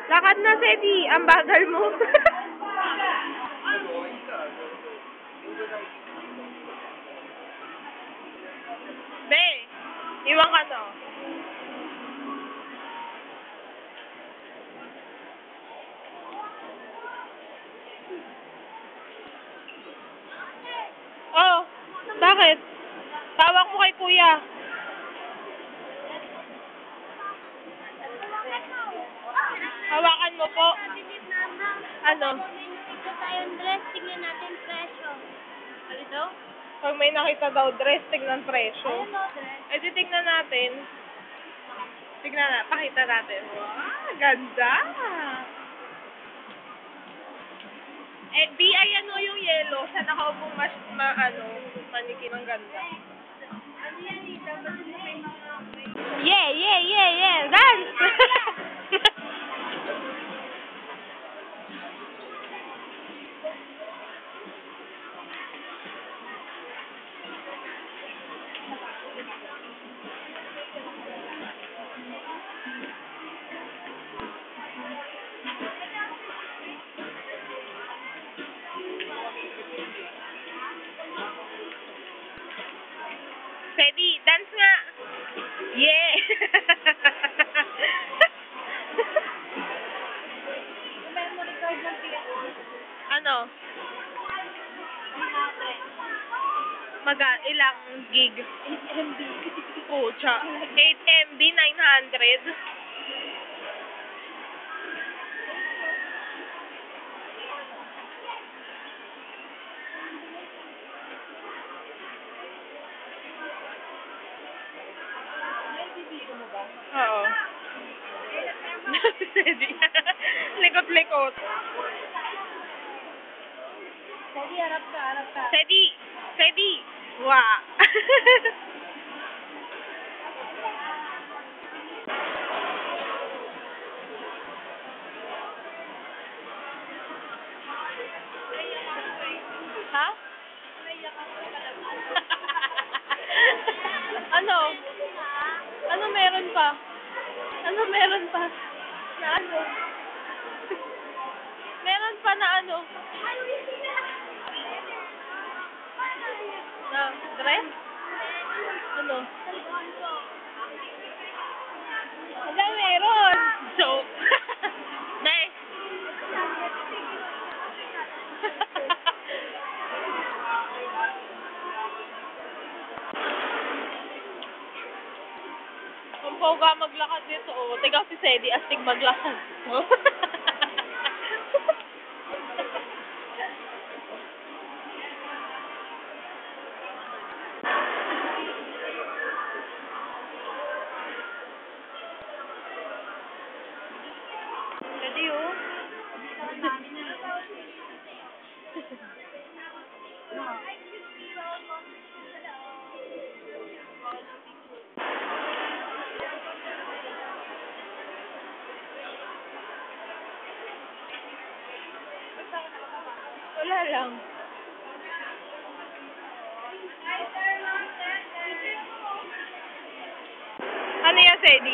Lakad na, Sedi. Ang bagal mo. Be, iwan ka to. Oh, bakit? Tawag mo kay kuya. Hawakan mo po. Ano? Ito tayong dress, tignan natin presyo. Ano daw? Pag may nakita daw dress, tignan presyo. Ano dress? Eh, di tignan natin. Tignan na, pakita natin. Wow, ganda! Eh, di ayan o yung yellow sa nakaupong manikin ng ganda. Ano yan eh? Dapat may mga... Yeah! Dance! Teddy, dance nga! Yeah! Memory card ng PS. Ano? Ilang gig? 8 MB. Pucha. 8 MB, 900. Oo. Teddy. Likot-likot. Sige, harap ka. Teddy! Wow! Ha? Ano? Ano meron pa? Na ano? Meron pa na ano? Na dress? Ano? Wala, meron! Joke! Ne! Kung poga maglakad dito, oh. Tigaw si Sedi, astig maglakad. Oh. Sedi, oh. Wala lang. Ano yan, Sedi?